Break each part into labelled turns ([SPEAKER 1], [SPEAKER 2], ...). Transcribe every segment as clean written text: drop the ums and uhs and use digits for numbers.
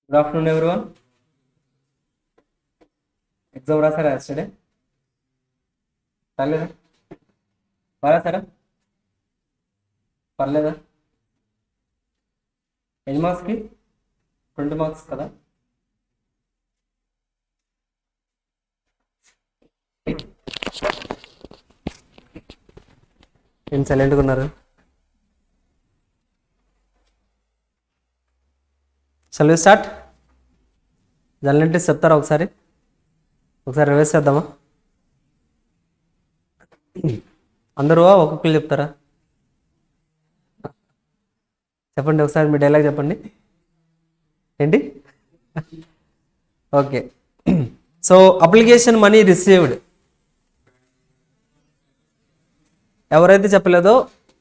[SPEAKER 1] Good afternoon everyone. Exam రాసారా yesterday? పర్లేదా? రాసారా? పర్లేదా? ఎన్ని మార్క్స్కి? 20 మార్క్స్ కదా. ఏం సైలెంట్గా ఉన్నారు? Shall we start? జనరల్ చెప్తారా ఒకసారి రివైజ్ చేద్దామా? అందరూ ఒక్కొక్కరు చెప్తారా? చెప్పండి ఒకసారి మీ డైలాగ్ చెప్పండి. ఏంటి? Okay. So application money received, ఎవరైతే చెప్పలేదో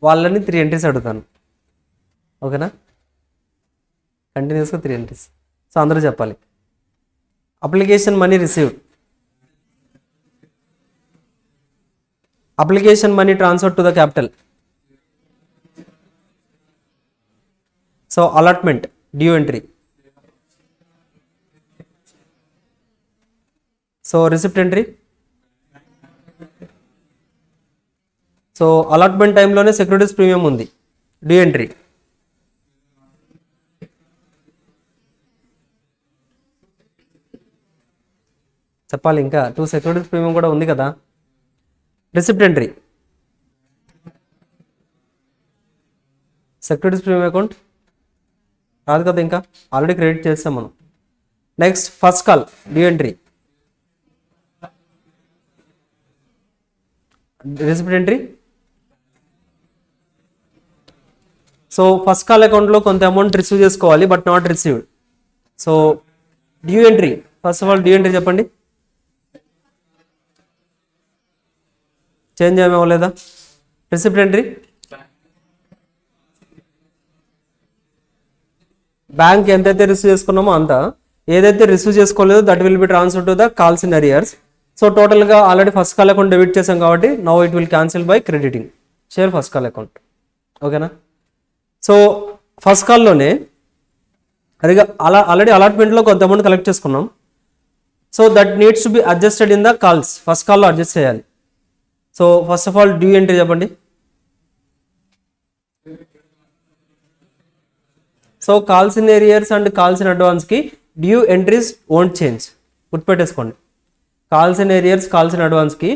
[SPEAKER 1] వాళ్ళని 3 ఎంట్రీస్ అడుగుతాను. ఓకేనా? కంటిన్యూస్గా 3 ఎంట్రీస్. సో అందరూ చెప్పాలి. Application money received, application money transfer to the capital, so allotment due entry, so receipt entry, so allotment టైంలోనే సెక్యూరిటీస్ ప్రీమియం ఉంది, డ్యూ ఎంట్రీ, చెప్పాలి. ఇంకా 2 సెక్యూరిటీస్ ప్రీమియం కూడా ఉంది కదా. Receipt entry, securities premium account రాదు కదా, ఇంకా ఆల్రెడీ క్రెడిట్ చేస్తాం మనం. Next first call due entry, receipt entry. So first call అకౌంట్లో కొంత అమౌంట్ రిసీవ్ చేసుకోవాలి but not received, so due entry. First of all due entry చెప్పండి. చేంజ్ ఏమి అవ్వలేదా? రిసిప్ట్ ఎంట్రీ, బ్యాంక్ ఎంతైతే రిసీవ్ చేసుకున్నామో అంత, ఏదైతే రిసీవ్ చేసుకోలేదో that will be transfer to the calls in arrears. So టోటల్గా already first call account debit చేసాం కాబట్టి now it will cancel by crediting share first call account. ఓకేనా? సో ఫస్ట్ కాల్లోనే ఆల్రెడీ అలాట్మెంట్లో కొంత అమౌంట్ కలెక్ట్ చేసుకున్నాం. So that needs to be adjusted in the calls, first కాల్లో adjust చేయాలి. So first of all due entry చెప్పండి. So calls in arrears and calls in అడ్వాన్స్కి due entries won't change, గుర్తుపెట్టేసుకోండి. Calls in arrears, calls in అడ్వాన్స్కి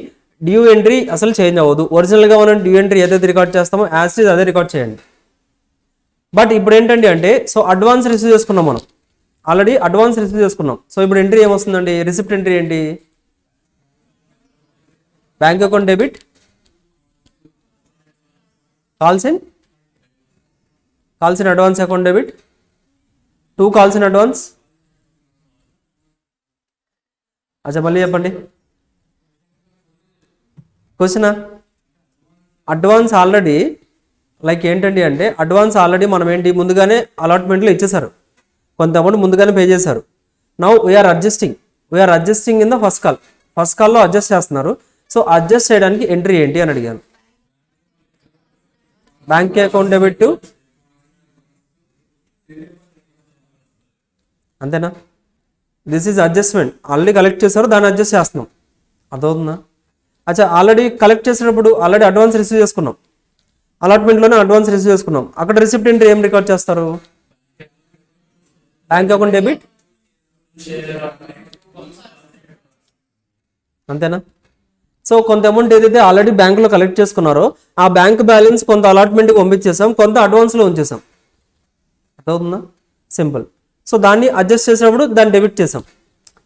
[SPEAKER 1] due entry అసలు change అవ్వదు. ఒరిజినల్గా మనం డ్యూ ఎంట్రీ ఏదైతే రికార్డ్ చేస్తామో యాజ్ ఇట్ ఈజ్ అదే రికార్డ్ చేయండి. బట్ ఇప్పుడు ఏంటండి అంటే, సో అడ్వాన్స్ రిసీవ్ చేసుకున్నాం మనం, ఆల్రెడీ అడ్వాన్స్ రిసీవ్ చేసుకున్నాం. సో ఇప్పుడు ఎంట్రీ ఏమొస్తుందండి? రిసిప్ట్ ఎంట్రీ ఏంటి? Bank account debit, calls in advance account debit, 2 calls in advance. అచ్చా మళ్ళీ చెప్పండి క్వశ్చనా. అడ్వాన్స్ ఆల్రెడీ లైక్ ఏంటండి అంటే, అడ్వాన్స్ ఆల్రెడీ మనం ఏంటి ముందుగానే అలాట్మెంట్లో ఇచ్చేసారు, కొంత అమౌంట్ ముందుగానే పే చేశారు. Now we are adjusting in the first కాల్లో అడ్జస్ట్ చేస్తున్నారు. సో అడ్జస్ట్ చేయడానికి ఎంట్రీ ఏంటి అని అడిగాను. బ్యాంక్ అకౌంట్ డెబిట్, అంతేనా? This is adjustment. Already collect చేశారు, దాన్ని అడ్జస్ట్ చేస్తున్నాం. అర్థమవుతుందా? అచ్చా ఆల్రెడీ కలెక్ట్ చేసినప్పుడు ఆల్రెడీ అడ్వాన్స్ రిసీవ్ చేసుకున్నాం, అలాట్మెంట్లోనే అడ్వాన్స్ రిసీవ్ చేసుకున్నాం. అక్కడ రిసిప్ట్ ఎంట్రీ ఏం రికార్డ్ చేస్తారు? బ్యాంక్ అకౌంట్ డెబిట్, అంతేనా? సో కొంత అమౌంట్ ఏదైతే ఆల్రెడీ బ్యాంకులో కలెక్ట్ చేసుకున్నారో ఆ బ్యాంక్ బ్యాలెన్స్ కొంత అలాట్మెంట్కి పంపించేసాం, కొంత అడ్వాన్స్లో ఉంచేసాం. అర్థమవుతుందా? సింపుల్. సో దాన్ని అడ్జస్ట్ చేసినప్పుడు దాన్ని డెబిట్ చేసాం.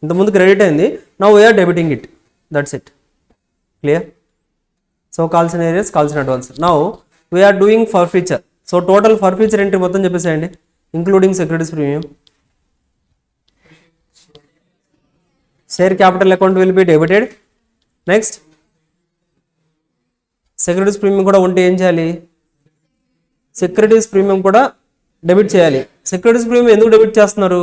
[SPEAKER 1] ఇంతకుముందు క్రెడిట్ అయింది, now we are debiting it, that's it. Clear? So calls in arrears, calls in advance. Now we are doing forfeiture. So total forfeiture entry మొత్తం చెప్పేసేయండి, including securities premium. Share capital account will be debited. Next securities premium కూడా ఉంటే ఏం చేయాలి? Securities premium కూడా debit చేయాలి. Securities premium ఎందుకు debit చేస్తున్నారు?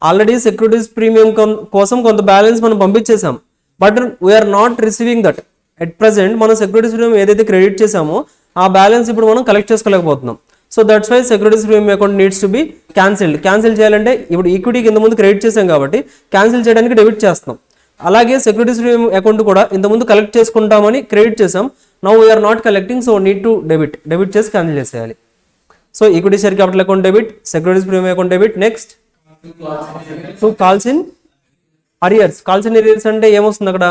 [SPEAKER 1] ఆల్రెడీ సెక్యూరిటీస్ ప్రీమియం కోసం కొంత బ్యాలెన్స్ మనం పంపించేసాం, but we are not receiving that. At present మనం సెక్యూరిటీస్ ప్రీమియం ఏదైతే క్రెడిట్ చేసామో ఆ బ్యాలెన్స్ ఇప్పుడు మనం కలెక్ట్ చేసుకోలేకపోతున్నాం. So that's why securities premium account needs to be cancelled. Cancel చేయాలంటే ఇప్పుడు ఈక్విటీకి ఇంతకుముందు క్రెడిట్ చేసాం కాబట్టి క్యాన్సిల్ చేయడానికి డెబిట్ చేస్తాం. అలాగే సెక్యూరిటీస్ ప్రీమియం అకౌంట్ కూడా ఇంతకుముందు కలెక్ట్ చేసుకుంటామని క్రెడిట్ చేసాం. Now we are not collecting, so need to debit చేసి క్యాన్సిల్ చేసేయాలి. So equity share capital account debit, securities premium account debit. Next to calls in arrears. Calls in arrears అంటే ఏమొస్తుంది అక్కడ?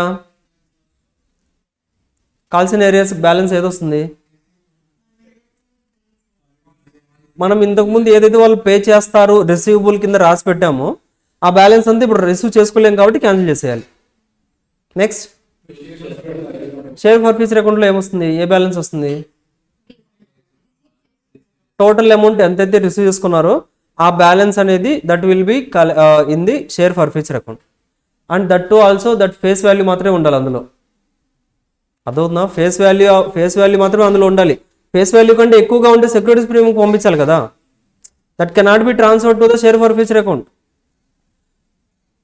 [SPEAKER 1] Calls in arrears balance ఏదొస్తుంది? మనం ఇంతకుముందు ఏదైతే వాళ్ళు పే చేస్తారు రిసీవబుల్ కింద రాసి పెట్టామో ఆ బ్యాలెన్స్ అంతా ఇప్పుడు రిసీవ్ చేసుకోలేం కాబట్టి క్యాన్సిల్ చేసేయాలి. నెక్స్ట్ షేర్ ఫర్ ఫ్యూచర్ అకౌంట్లో ఏమొస్తుంది? ఏ బ్యాలెన్స్ వస్తుంది? టోటల్ అమౌంట్ ఎంతైతే రిసీవ్ చేసుకున్నారో ఆ బ్యాలెన్స్ అనేది that will be in the share forfeiture account. And that to also that face value మాత్రమే ఉండాలి అందులో. అదవుతుందా? ఫేస్ వాల్యూ మాత్రమే అందులో ఉండాలి. ఫేస్ వాల్యూ కంటే ఎక్కువగా ఉంటే సెక్యూరిటీస్ ప్రీమియం పంపించాలి కదా. That cannot be transfer to the share forfeiture account.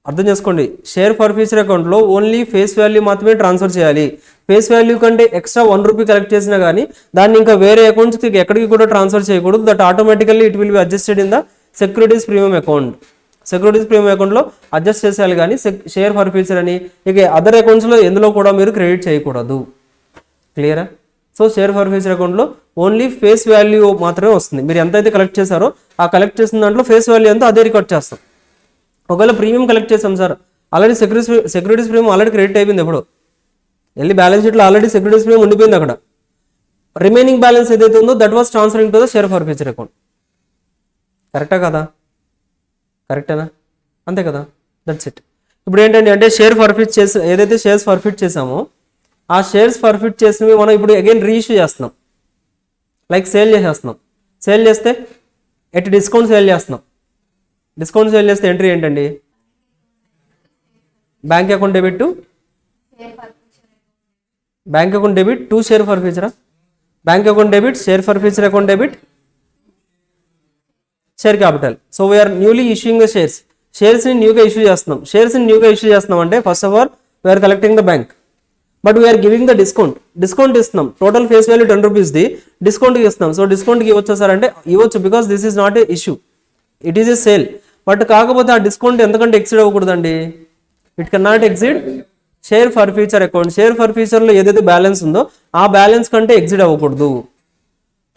[SPEAKER 1] అర్థం చేసుకోండి, షేర్ ఫర్ ఫ్యూచర్ అకౌంట్లో ఓన్లీ ఫేస్ వాల్యూ మాత్రమే ట్రాన్స్ఫర్ చేయాలి. ఫేస్ వాల్యూ కంటే ఎక్స్ట్రా ₹1 కలెక్ట్ చేసినా కానీ దాన్ని ఇంకా వేరే అకౌంట్స్కి ఎక్కడికి కూడా ట్రాన్స్ఫర్ చేయకూడదు. That automatically it will be adjusted in the securities premium account. Securities premium అకౌంట్లో అడ్జస్ట్ చేసేయాలి కానీ షేర్ ఫర్ ఫ్యూచర్ అని ఇక అదర్ అకౌంట్స్లో ఎందులో కూడా మీరు క్రెడిట్ చేయకూడదు. క్లియరా? సో షేర్ ఫర్ ఫ్యూచర్ అకౌంట్లో ఓన్లీ ఫేస్ వాల్యూ మాత్రమే వస్తుంది. మీరు ఎంతైతే కలెక్ట్ చేశారో ఆ కలెక్ట్ చేసిన దాంట్లో ఫేస్ వాల్యూ అంతా అదే రికార్డ్ చేస్తాం. ఒకవేళ ప్రీమియం కలెక్ట్ చేసాం sir, already securities premium already credit అయిపోయింది, ఎప్పుడు వెళ్ళి బ్యాలెన్స్ షీట్లో ఆల్రెడీ సెక్యూరిటీస్ ప్రీమియం ఉండిపోయింది. అక్కడ రిమైనింగ్ బ్యాలెన్స్ ఏదైతే ఉందో that was transferring to the share forfeiture account. కరెక్టా కదా? కరెక్టేనా? అంతే కదా, దట్స్ ఇట్. ఇప్పుడు ఏంటంటే అంటే షేర్ ఫర్ఫిట్ చేసి ఏదైతే షేర్స్ ఫర్ఫిట్ చేసామో ఆ షేర్స్ ఫర్ఫిట్ చేసినవి మనం ఇప్పుడు అగైన్ రీఇష్యూ చేస్తున్నాం. లైక్ సేల్ చేసేస్తున్నాం. సేల్ చేస్తే ఎట్ డిస్కౌంట్ సేల్ చేస్తున్నాం. డిస్కౌంట్ సేల్ చేస్తే ఎంట్రీ ఏంటండి? Bank account debit to bank account debit to share ఫర్ ఫ్యూచరా? Bank account debit, share forfeiture account debit, share capital. So we are newly issuing the షేర్స్ని న్యూగా issue చేస్తున్నాం. షేర్స్ని న్యూగా ఇష్యూ చేస్తున్నాం అంటే first of all we are collecting the bank, but we are giving the discount ఇస్తున్నాం. టోటల్ ఫేస్ వాల్యూ ₹10 డిస్కౌంట్కి ఇస్తున్నాం. సో డిస్కౌంట్కి ఇవ్వచ్చు సార్ అంటే ఇవ్వచ్చు, because this is not a issue, it is a sale. But కాకపోతే ఆ డిస్కౌంట్ ఎంతకంటే ఎక్సీడ్ అవ్వకూడదండి. It can not exceed share forfeiture account. Share ఫర్ ఫ్యూచర్లో ఏదైతే బ్యాలెన్స్ ఉందో ఆ బ్యాలెన్స్ కంటే ఎక్సీడ్ అవ్వకూడదు.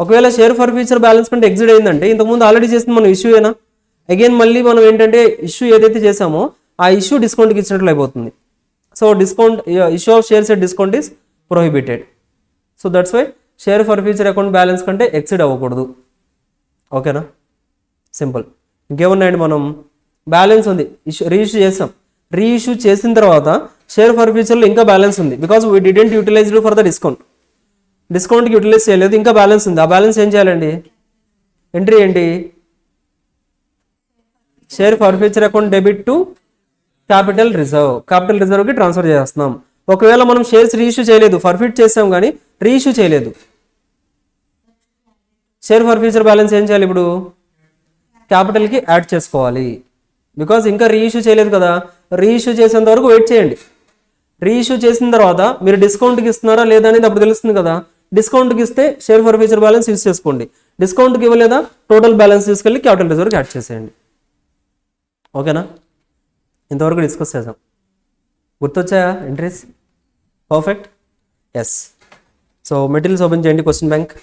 [SPEAKER 1] ఒకవేళ షేర్ ఫర్ ఫ్యూచర్ బ్యాలెన్స్ కంటే ఎగ్జిట్ అయిందంటే ఇంతకుముందు ఆల్రెడీ చేసింది మనం ఇష్యూ అయినా అగైన్ మళ్ళీ మనం ఏంటంటే ఇష్యూ ఏదైతే చేసామో ఆ ఇష్యూ డిస్కౌంట్కి ఇచ్చినట్లు అయిపోతుంది. So discount issue of shares at discount is prohibited. So that's why share forfeiture account balance కంటే ఎక్సిడ్ అవ్వకూడదు. ఓకేనా? సింపుల్. ఇంకేమున్నాయండి, మనం బ్యాలెన్స్ ఉంది, రీఇష్యూ చేసాం. రీఇష్యూ చేసిన తర్వాత షేర్ ఫర్ ఫ్యూచర్లో ఇంకా బ్యాలెన్స్ ఉంది, because we didn't utilise for the డిస్కౌంట్కి యూటిలైజ్ చేయలేదు, ఇంకా బ్యాలెన్స్ ఉంది. ఆ బ్యాలెన్స్ ఏం చేయాలండి? ఎంట్రీ ఏంటి? Share forfeiture account debit to capital రిజర్వ్కి ట్రాన్స్ఫర్ చేస్తున్నాం. ఒకవేళ మనం షేర్స్ రీఇష్యూ చేయలేదు, ఫర్ఫిట్ చేసాం కానీ రీఇష్యూ చేయలేదు, షేర్ ఫర్ ఫ్యూచర్ బ్యాలెన్స్ ఏం చేయాలి? ఇప్పుడు క్యాపిటల్కి యాడ్ చేసుకోవాలి, బికాజ్ ఇంకా రీఇష్యూ చేయలేదు కదా. రీఇష్యూ చేసేంత వరకు వెయిట్ చేయండి. రీఇష్యూ చేసిన తర్వాత మీరు డిస్కౌంట్కి ఇస్తున్నారా లేదా అనేది అప్పుడు తెలుస్తుంది కదా. డిస్కౌంట్కి ఇస్తే share forfeiture balance use చేసుకోండి, డిస్కౌంట్కి ఇవ్వలేదా టోటల్ బ్యాలెన్స్ తీసుకెళ్ళి క్యాపిటల్ రిజర్వ్కి యాడ్ చేసేయండి. ఓకేనా? ఇంతవరకు డిస్కస్ చేసాం. గుర్తొచ్చాయా entries? Perfect. Yes. So materials open చేయండి. Question bank.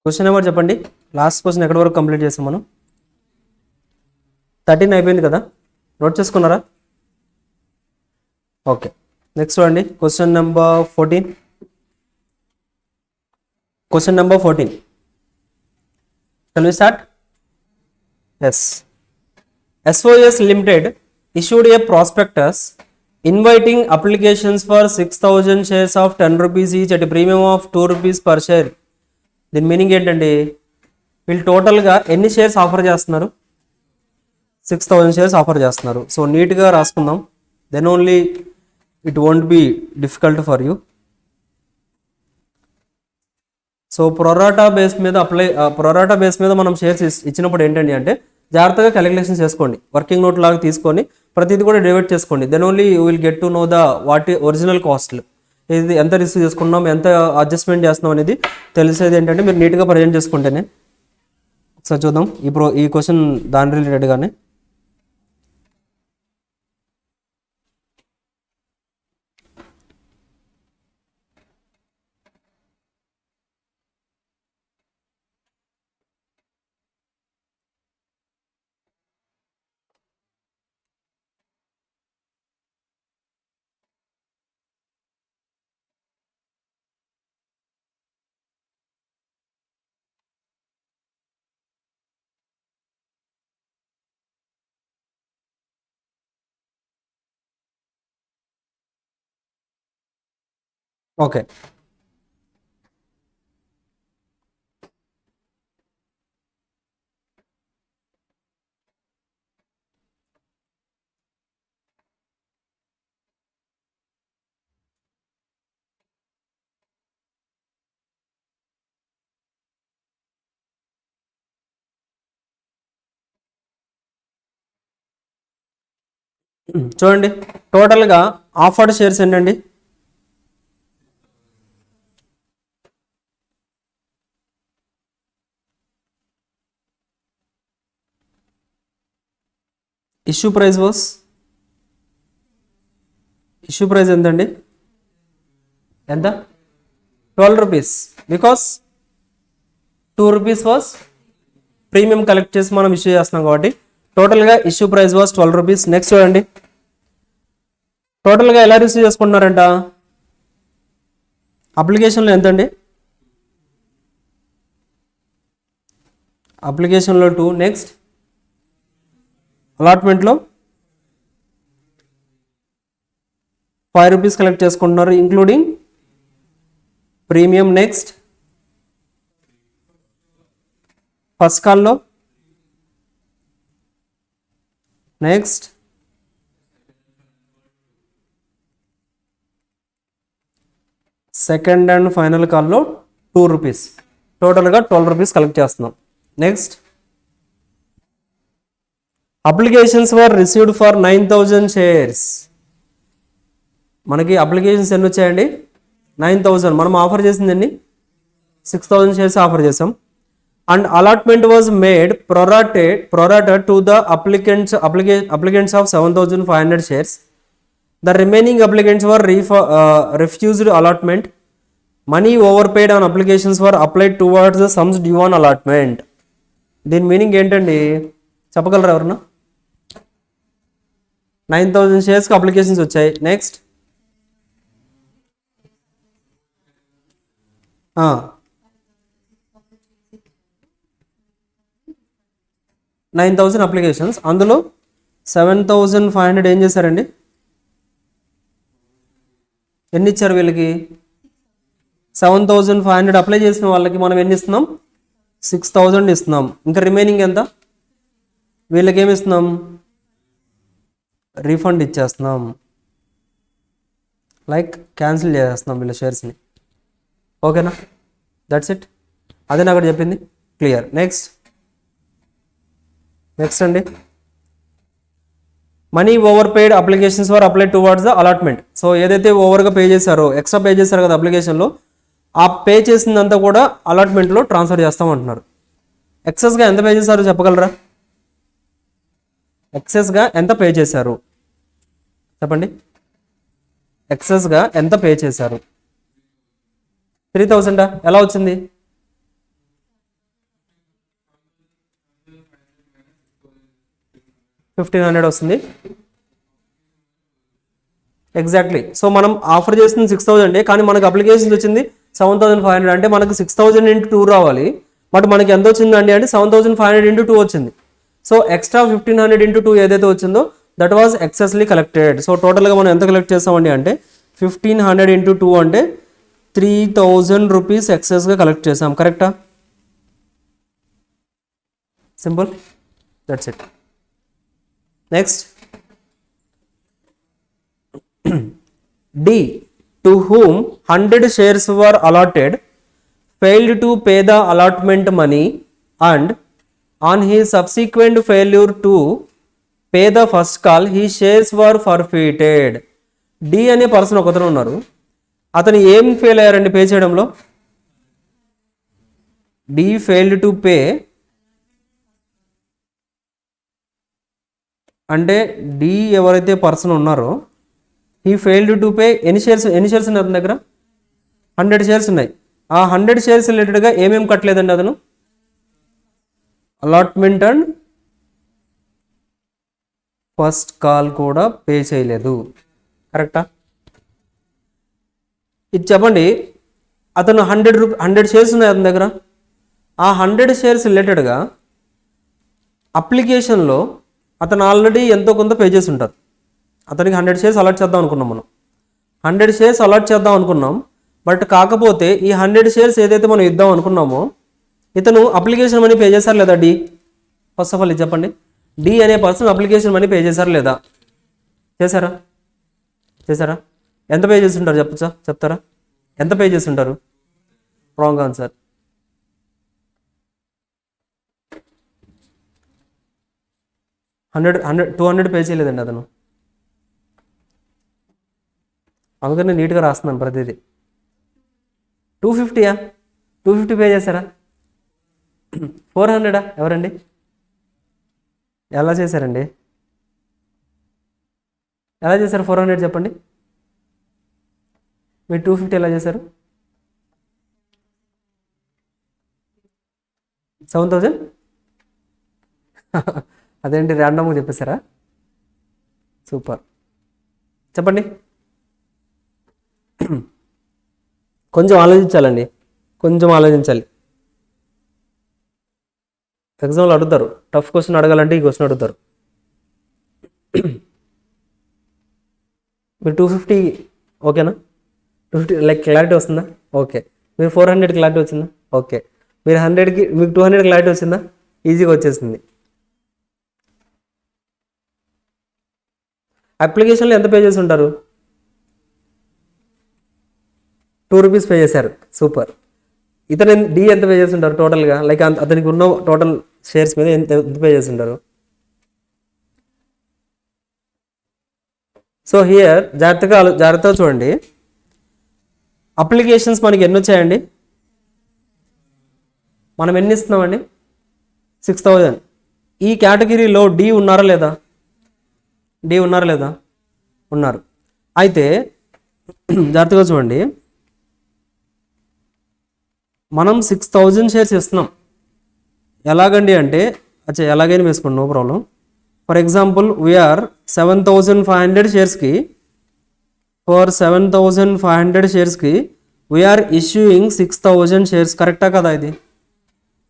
[SPEAKER 1] క్వశ్చన్ నెంబర్ చెప్పండి. లాస్ట్ క్వశ్చన్ ఎక్కడి వరకు కంప్లీట్ చేసాం మనం? 13 అయిపోయింది కదా, నోట్ చేసుకున్నారా? ఓకే, నెక్స్ట్ చూడండి question number 14. Question number 14. Shall we start? Yes. SOS Limited issued a prospectus inviting applications for 6,000 shares of 10 rupees each at a premium of 2 rupees per share. దీని meaning ఏంటండి? వీళ్ళు టోటల్గా ఎన్ని shares offer చేస్తున్నారు? 6,000 shares offer చేస్తున్నారు. So నీట్గా రాసుకుందాం, then only it won't be difficult for you. So pro rata base మీద మనం షేర్స్ ఇచ్చినప్పుడు ఏంటండి అంటే జాగ్రత్తగా క్యాలిక్యులేషన్ చేసుకోండి, వర్కింగ్ నోట్ లాగా తీసుకొని ప్రతిదీ కూడా డివైడ్ చేసుకోండి. Then only you will get to know the original కాస్ట్లు, ఇది ఎంత రిసీవ్ చేసుకున్నాం, ఎంత అడ్జస్ట్మెంట్ చేస్తున్నాం అనేది తెలిసేది ఏంటంటే మీరు నీట్గా ప్రజెంట్ చేసుకుంటేనే. ఒకసారి చూద్దాం ఈ క్వశ్చన్ దాని రిలేటెడ్గానే. ఓకే, చూడండి టోటల్గా ఆఫర్డ్ షేర్స్ ఏంటండి? ఇష్యూ ప్రైస్ ఎంతండి? ఎంత? 12 rupees, because 2 rupees was premium collect చేసి మనం ఇష్యూ చేస్తున్నాం కాబట్టి టోటల్గా issue price was 12 rupees. Next చూడండి టోటల్గా ఎలా రిసీవ్ చేసుకుంటున్నారంట? అప్లికేషన్లో ఎంతండి? అప్లికేషన్లో 2. నెక్స్ట్ అలాట్మెంట్లో 5 రూపీస్ కలెక్ట్ చేసుకుంటున్నారు ఇంక్లూడింగ్ ప్రీమియం. నెక్స్ట్ ఫస్ట్ కాల్లో, నెక్స్ట్ సెకండ్ అండ్ ఫైనల్ కాల్లో 2 రూపీస్, టోటల్గా 12 రూపీస్ కలెక్ట్ చేస్తున్నాం. Next applications were received for 9,000 shares. మనకి అప్లికేషన్స్ ఎన్ని వచ్చాయండి? 9,000. మనం ఆఫర్ చేసిందండి 6,000 షేర్స్ ఆఫర్ చేసాం. And allotment was made prorated to the applicants of 7,500 shares. The remaining applicants were refused allotment. Money over paid on applications were applied towards the sums due on allotment. దీని meaning ఏంటండి చెప్పగలరా ఎవరన్నా? 9,000 షేర్స్కి applications వచ్చాయి. Next 9,000 applications, అందులో 7,500 ఏం చేశారండి? ఎన్ని ఇచ్చారు వీళ్ళకి? 7,500 అప్లై చేసిన వాళ్ళకి మనం ఎన్ని ఇస్తున్నాం? 6,000 ఇస్తున్నాం. ఇంకా రిమైనింగ్ ఎంత? వీళ్ళకి ఏమి ఇస్తున్నాం? రీఫండ్ ఇచ్చేస్తున్నాం, లైక్ క్యాన్సిల్ చేసేస్తున్నాం వీళ్ళ షేర్స్ని. ఓకేనా? దట్స్ ఇట్, అదే నాకు అక్కడ చెప్పింది. క్లియర్. నెక్స్ట్ అండి money over paid applications were applied towards the allotment. So ఏదైతే ఓవర్గా పే చేశారో, ఎక్స్ట్రా పే చేశారు కదా అప్లికేషన్లో, ఆ పే చేసిందంతా కూడా అలాట్మెంట్లో ట్రాన్స్ఫర్ చేస్తామంటున్నారు. ఎక్సెస్గా ఎంత పే చేశారో చెప్పగలరా? ఎక్సెస్గా ఎంత పే చేశారు చెప్పండి. ఎక్సెస్గా ఎంత పే చేశారు? 3,000 ఎలా వచ్చింది? 1500 వస్తుంది ఎగ్జాక్ట్లీ. సో మనం ఆఫర్ చేసింది 6000 కానీ మనకు అప్లికేషన్స్ వచ్చింది 7500 అంటే మనకు 6000 ఇంటూ 2 రావాలి. బట్ మనకి ఎంత వచ్చిందండి అంటే 7500 ఇంటూ 2 వచ్చింది. సో ఎక్స్ట్రా 1500 ఇంటూ 2 ఏదైతే వచ్చిందో దట్ వాజ్ ఎక్సెస్లీ కలెక్టెడ్. సో టోటల్గా మనం ఎంత కలెక్ట్ చేస్తామండి అంటే 1500 ఇంటూ 2 అంటే 3000 రూపీస్ ఎక్సెస్గా కలెక్ట్ చేసాం. కరెక్టా? Simple, that's it. Next D. To whom 100 shares were allotted failed to pay the allotment money and on his subsequent failure to pay the first call his shares were forfeited. D అనే person ఒకతను ఉన్నారు. అతను ఏం fail అయ్యారండి pay చేయడంలో? D failed to pay అంటే D ఎవరైతే person ఉన్నారో he failed to pay ఎన్ని షేర్స్ ఉన్నాయి అతని దగ్గర? 100 షేర్స్ ఉన్నాయి. ఆ 100 షేర్స్ రిలేటెడ్గా ఏమేమి కట్టలేదండి అతను? అలాట్మెంట్ అండ్ ఫస్ట్ కాల్ కూడా పే చేయలేదు. కరెక్టా? ఇది చెప్పండి, అతను 100 షేర్స్ ఉన్నాయి అతని దగ్గర. ఆ 100 షేర్స్ రిలేటెడ్గా అప్లికేషన్లో అతను ఆల్రెడీ ఎంతో కొంత పే చేసి ఉంటారు. అతనికి 100 షేర్స్ అలాట్ చేద్దాం అనుకున్నాం మనం. 100 షేర్స్ అలాట్ చేద్దాం అనుకున్నాం. బట్ కాకపోతే ఈ 100 షేర్స్ ఏదైతే మనం ఇద్దాం అనుకున్నామో ఇతను అప్లికేషన్ మనీ పే చేశారు లేదా? డి ఫస్ట్ ఆఫ్ ఆల్ ఇది చెప్పండి. డి అనే పర్సన్ అప్లికేషన్ మనీ పే చేశారు లేదా? చేశారా? ఎంత పే చేసి ఉంటారు చెప్తారా? ఎంత పే చేసి ఉంటారు? Wrong answer. 200 పే చేయలేదండి అతను. అందుకని నేను నీట్గా రాస్తున్నాను ప్రతిదీ. 250యా? 250 పే చేశారా? 400 ఎవరండి? ఎలా చేశారండి? ఎలా చేశారు 400 చెప్పండి? మీరు 250 ఎలా చేశారు? 7000 అదేంటి ర్యాండమ్గా చెప్పేశారా? సూపర్. చెప్పండి. కొంచెం ఆలోచించాలండి, కొంచెం ఆలోచించాలి. ఎగ్జామ్లో అడుగుతారు, టఫ్ క్వశ్చన్ అడగాలంటే ఈ క్వశ్చన్ అడుగుతారు. మీరు 250 ఓకేనా? 250 లైక్ క్లారిటీ వస్తుందా? ఓకే. మీరు 400 క్లారిటీ వచ్చిందా? ఓకే. మీరు 100కి మీకు 200 క్లారిటీ వచ్చిందా? ఈజీగా వచ్చేసింది. అప్లికేషన్లో ఎంత పే చేసి ఉంటారు? 2 రూపీస్ పే చేశారు. సూపర్. ఇతను డి ఎంత పే చేసి ఉంటారు టోటల్గా? లైక్ అతనికి ఉన్న టోటల్ షేర్స్ మీద ఎంత పే చేసి ఉంటారు? సో హియర్ జాగ్రత్తగా చూడండి. అప్లికేషన్స్ మనకి ఎన్ని వచ్చాయండి? మనం ఎన్ని ఇస్తున్నామండి? 6000. ఈ కేటగిరీలో డి ఉన్నారా లేదా? ఉన్నారు. అయితే జాగ్రత్తగా చూడండి, మనం 6000 షేర్స్ ఇస్తున్నాం. ఎలాగండి అంటే ఎలాగైనా వేసుకోండి, no problem. For example we are 7500 షేర్స్కి ఫర్ 7500 షేర్స్కి వీఆర్ ఇష్యూయింగ్ 6000 షేర్స్. కరెక్టా కదా? ఇది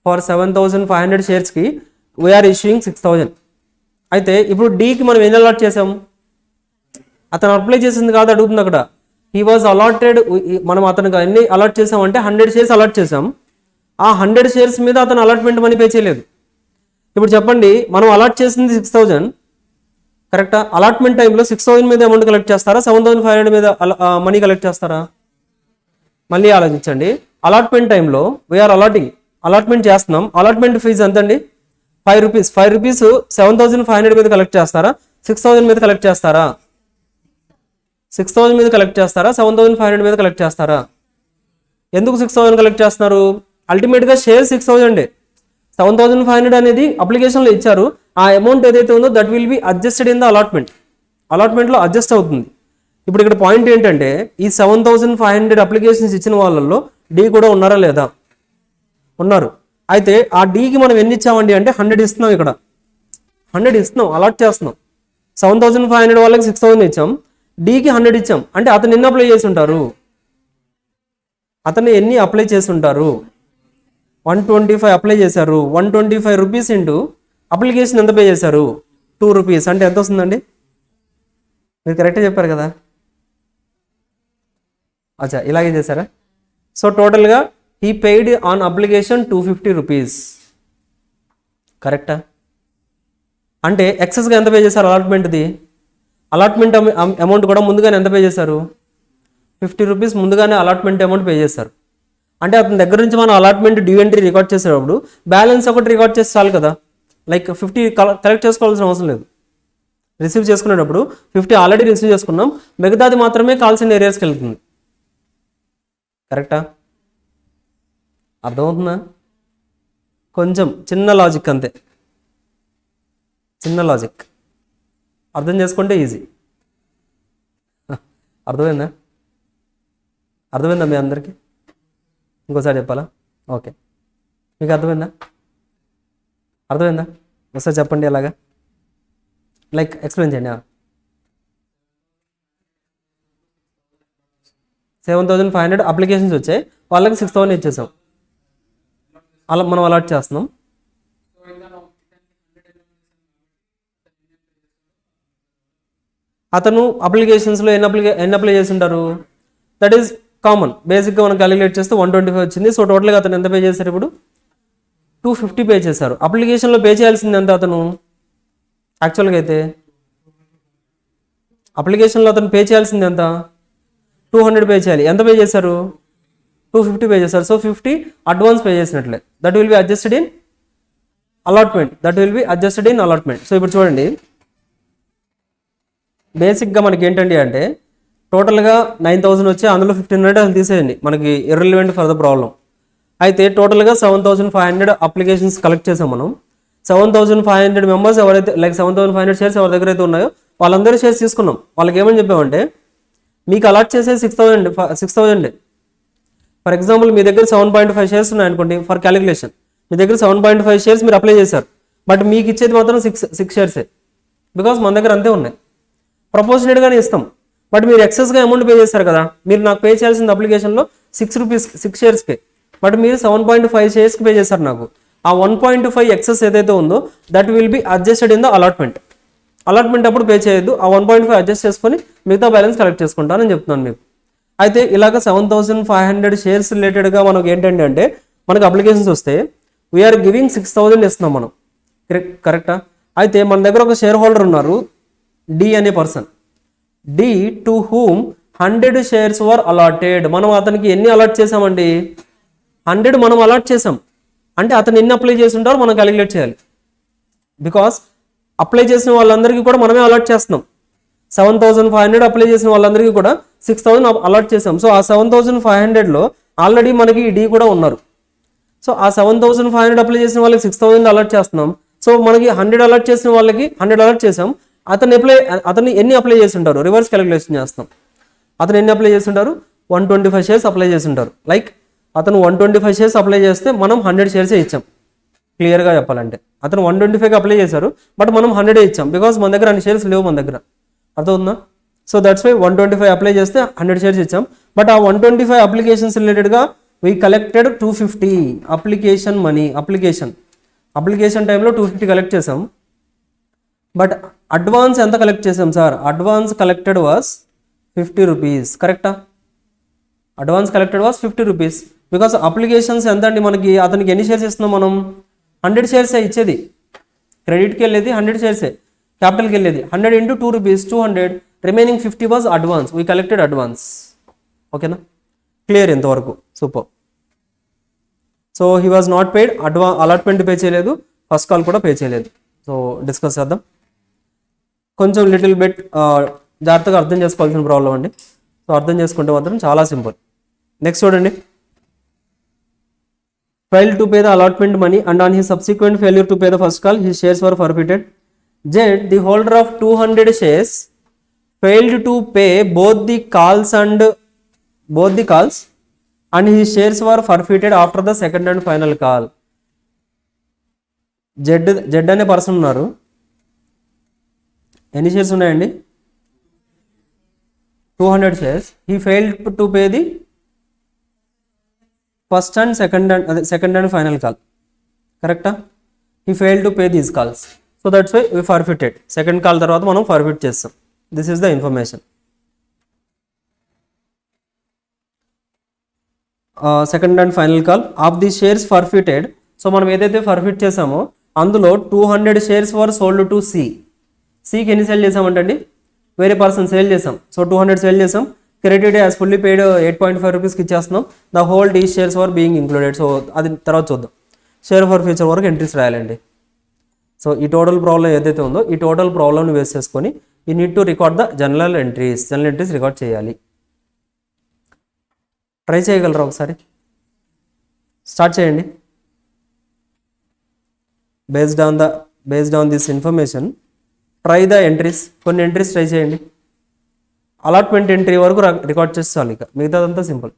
[SPEAKER 1] ఫర్ 7500 షేర్స్కి వీఆర్ ఇష్యూయింగ్ 6000. అయితే ఇప్పుడు డీకి మనం ఎన్ని అలాట్ చేసాము? అతను అప్లై చేసింది కాదు అడుగుతుంది అక్కడ. He was allotted. మనం అతనికి ఎన్ని అలాట్ చేసామంటే 100 షేర్స్ అలాట్ చేసాం. ఆ 100 షేర్స్ మీద అతను అలాట్మెంట్ మనీ పే చేయలేదు. ఇప్పుడు చెప్పండి, మనం అలాట్ చేసింది 6000 కరెక్టా? అలాట్మెంట్ టైంలో 6000 మీద అమౌంట్ కలెక్ట్ చేస్తారా, 7500 మీద మనీ కలెక్ట్ చేస్తారా? మళ్ళీ ఆలోచించండి. అలాట్మెంట్ టైంలో వీఆర్ అలాట్మెంట్ చేస్తున్నాం. అలాట్మెంట్ ఫీజు ఎంతండి? 5 రూపీస్. 5 రూపీస్ 7500 మీద కలెక్ట్ చేస్తారా, 6000 మీద కలెక్ట్ చేస్తారా? 6000 మీద కలెక్ట్ చేస్తారా, 7500 మీద కలెక్ట్ చేస్తారా? ఎందుకు 6000 కలెక్ట్ చేస్తున్నారు? అల్టిమేట్గా షేర్ 6000. 7500 అనేది అప్లికేషన్లో ఇచ్చారు. ఆ అమౌంట్ ఏదైతే ఉందో that will be adjusted in the అలాట్మెంట్లో అడ్జస్ట్ అవుతుంది. ఇప్పుడు ఇక్కడ పాయింట్ ఏంటంటే ఈ 7500 అప్లికేషన్స్ ఇచ్చిన వాళ్ళల్లో డి కూడా ఉన్నారా లేదా? ఉన్నారు. అయితే ఆ డీకి మనం ఎన్ని ఇచ్చామండి అంటే 100 ఇస్తున్నాం. ఇక్కడ 100 ఇస్తున్నాం, అలాట్ చేస్తున్నాం. 7,500 వాళ్ళకి 6,000 ఇచ్చాం, డీకి 100 ఇచ్చాం. అంటే అతను ఎన్ని అప్లై చేసి ఉంటారు, అతను ఎన్ని అప్లై చేసి ఉంటారు? 125 అప్లై చేశారు. 125 రూపీస్ ఇంటూ అప్లికేషన్ ఎంత పే చేశారు? 2 రూపీస్. అంటే ఎంత వస్తుందండి? మీరు కరెక్ట్గా చెప్పారు కదా. అచ్చా, ఇలాగే చేశారా? సో టోటల్గా he paid on application 250 rupees. కరెక్టా? అంటే ఎక్సెస్గా ఎంత పే చేశారు అలాట్మెంట్ది? అలాట్మెంట్ అమౌంట్ కూడా ముందుగానే ఎంత పే చేశారు? 50 రూపీస్ ముందుగానే అలాట్మెంట్ అమౌంట్ పే చేశారు. అంటే అతని దగ్గర నుంచి మనం అలాట్మెంట్ డ్యూ ఎంట్రీ రికార్డ్ చేసేటప్పుడు బ్యాలెన్స్ ఒకటి రికార్డ్ చేస్తే చాలు కదా. లైక్ 50 కలెక్ట్ చేసుకోవాల్సిన అవసరం లేదు. రిసీవ్ చేసుకునేటప్పుడు 50 ఆల్రెడీ రిసీవ్ చేసుకున్నాం, మిగతాది మాత్రమే కాల్సిన ఏరియాస్కి వెళ్తుంది. కరెక్టా? అర్థమవుతుందా? కొంచెం చిన్న లాజిక్ అంతే, చిన్న లాజిక్ అర్థం చేసుకుంటే ఈజీ. అర్థమైందా? అర్థమైందా మీ అందరికీ? ఇంకోసారి చెప్పాలా? ఓకే, మీకు అర్థమైందా? అర్థమైందా? ఒకసారి చెప్పండి ఎలాగా, లైక్ ఎక్స్ప్లెయిన్ చేయండి. 7,500 అప్లికేషన్స్ వచ్చాయి, వాళ్ళకి 6,000 ఇచ్చేసాం, అలా మనం అలాట్ చేస్తున్నాం. అతను అప్లికేషన్స్లో ఎన్ని అప్లై చేసి ఉంటారు? దట్ ఈస్ కామన్, బేసిక్గా మనం క్యాలిక్యులేట్ చేస్తే 125 వచ్చింది. సో టోటల్గా అతను ఎంత పే చేశారు? ఇప్పుడు 250 పే చేశారు. అప్లికేషన్లో పే చేయాల్సింది ఎంత అతను? యాక్చువల్గా అయితే అప్లికేషన్లో అతను పే చేయాల్సింది ఎంత? 200 పే చేయాలి. ఎంత పే చేశారు? 250 పే చేశారు. సో 50 అడ్వాన్స్ పే చేసినట్లే. That will be adjusted in allotment. So ఇప్పుడు చూడండి, బేసిక్గా మనకి ఏంటండి అంటే టోటల్గా 9,000 వచ్చి అందులో 1,500 అసలు తీసేయండి, మనకి ఇర్రిలవెంట్ ఫర్ ద ప్రాబ్లం. అయితే టోటల్గా 7,500 అప్లికేషన్స్ కలెక్ట్ చేసాం మనం. 7,500 మెంబర్స్ ఎవరైతే, లైక్ 7,500 షేర్స్ ఎవరి దగ్గర అయితే ఉన్నాయో వాళ్ళందరూ షేర్స్ తీసుకున్నాం. వాళ్ళకి ఏమని చెప్పామంటే మీకు అలాట్ చేసే 6,000. ఫర్ ఎగ్జాంపుల్ మీ దగ్గర 7.5 షేర్స్ ఉన్నాయనుకోండి, ఫర్ క్యాలిక్యులేషన్ మీ దగ్గర 7.5 షేర్స్ మీరు అప్లై చేశారు, బట్ మీకు ఇచ్చేది మాత్రం 6 షేర్సే, బికాస్ మన దగ్గర అంతే ఉన్నాయి. ప్రపోర్షనేట్గానే ఇస్తాం, బట్ మీరు ఎక్సెస్గా అమౌంట్ పే చేస్తారు కదా. మీరు నాకు పే చేయాల్సింది అప్లికేషన్లో 6 రూపీస్ 6 షేర్స్కి, బట్ మీరు 7.5 షేర్స్కి పే చేస్తారు నాకు. ఆ 1.5 ఎక్సెస్ ఏదైతే ఉందో that will be adjusted in the allotment అప్పుడు పే చేయొద్దు. ఆ 1.5 అడ్జస్ట్ చేసుకొని మిగతా బ్యాలెన్స్ కలెక్ట్ చేసుకుంటానని చెప్తున్నాను మీకు. అయితే ఇలాగ 7,500 షేర్స్ రిలేటెడ్గా మనకు ఏంటంటే అంటే మనకు అప్లికేషన్స్ వస్తే వీఆర్ గివింగ్ 6,000 ఇస్తున్నాం మనం. కరెక్టా? అయితే మన దగ్గర ఒక షేర్ హోల్డర్ ఉన్నారు, డి అనే person. D to whom 100 shares were allotted. మనం అతనికి ఎన్ని అలాట్ చేసామండి? 100 మనం అలాట్ చేసాం. అంటే అతను ఎన్ని అప్లై చేసి ఉంటారో మనం క్యాలిక్యులేట్ చేయాలి, బికాస్ అప్లై చేసిన వాళ్ళందరికీ కూడా మనమే అలాట్ చేస్తున్నాం. 7,500 అప్లై చేసిన వాళ్ళందరికీ కూడా 6,000 అలాట్ చేసాం. సో ఆ 7,500లో ఆల్రెడీ మనకి డి కూడా ఉన్నారు. సో ఆ 7,500 అప్లై చేసిన వాళ్ళకి 6,000 అలాట్ చేస్తున్నాం. సో మనకి 100 అలాట్ చేసిన వాళ్ళకి 100 అలాట్ చేసాం. అతను ఎన్ని అప్లై చేసి ఉంటారు? రివర్స్ క్యాలిక్యులేషన్ చేస్తాం. అతను ఎన్ని అప్లై చేసి ఉంటారు? 125 షేర్స్ అప్లై చేసి ఉంటారు. లైక్ అతను 125 షేర్స్ అప్లై చేస్తే మనం 100 షేర్సే ఇచ్చాం. క్లియర్గా చెప్పాలంటే అతను 125కి అప్లై చేశారు, బట్ మనం 100 ఇచ్చాం, బికాస్ మన దగ్గర అన్ని షేర్స్ లేవు మన దగ్గర. అర్థమవుతుందా? సో దట్స్ వై 125 అప్లై చేస్తే 100 షేర్స్ ఇచ్చాం. బట్ ఆ 125 అప్లికేషన్స్ రిలేటెడ్గా we collected 250 application money. Application టైంలో 250 కలెక్ట్ చేసాం. బట్ అడ్వాన్స్ ఎంత కలెక్ట్ చేసాం sir? Advance collected was 50 rupees. కరెక్టా? Advance collected was 50 rupees, because applications ఎంత అండి మనకి? అతనికి ఎన్ని షేర్స్ ఇస్తున్నాం మనం? 100 షేర్సే ఇచ్చేది. క్రెడిట్కి వెళ్ళేది 100 షేర్సే, క్యాపిటల్కి వెళ్ళేది 100 into 2 rupees 200, remaining 50 was advance. We collected advance. ఓకేనా? క్లియర్ ఇంతవరకు? Super. So he was not paid. Allotment pay చేయలేదు, ఫస్ట్ కాల్ కూడా పే చేయలేదు. సో డిస్కస్ చేద్దాం. కొంచెం లిటిల్ బిట్ జాగ్రత్తగా అర్థం చేసుకోవాల్సిన ప్రాబ్లం అండి. సో అర్థం చేసుకుంటే మాత్రం చాలా సింపుల్. నెక్స్ట్ చూడండి. Failed to pay the allotment money and on his subsequent failure to pay the first call, his shares were forfeited. Z, the holder of 200 shares, failed to pay both the calls and his shares were forfeited after the second and final call. Z అనే person ఉన్నారు. ఎన్ని shares ఉన్నాయండి? 200 shares. He failed to pay the first and second and final call. కరెక్టా? He fail to pay these calls. So that's why we forfeited. Second call తర్వాత మనం forfeit చేస్తాం. This is the information. Second and final call of the shares forfeited. So మనం ఏదైతే forfeit చేసామో అందులో 200 shares were sold to C. సికి ఎన్ని sale చేసామంటండి? వేరే పర్సన్ సేల్ చేసాం. సో 200 సేల్ చేసాం. క్రెడిట్ యాజ్ ఫుల్లీ పెయిడ్ 8.5 రూపీస్కి ఇచ్చేస్తున్నాం. The whole the shares were being included. So అది తర్వాత చూద్దాం. షేర్ ఫర్ ఫ్యూచర్ వరకు ఎంట్రీస్ రాయాలండి. సో ఈ టోటల్ ప్రాబ్లం ఏదైతే ఉందో ఈ టోటల్ ప్రాబ్లమ్ని బేస్ చేసుకొని you need to record the journal entries record చేయాలి. ట్రై చేయగలరా ఒకసారి? స్టార్ట్ చేయండి. Based on this information try the entries. కొన్ని ఎంట్రీస్ ట్రై చేయండి. అలాట్మెంట్ ఎంట్రీ వరకు రికార్డ్ చేస్తాను. ఇక మిగతాదంతా సింపుల్.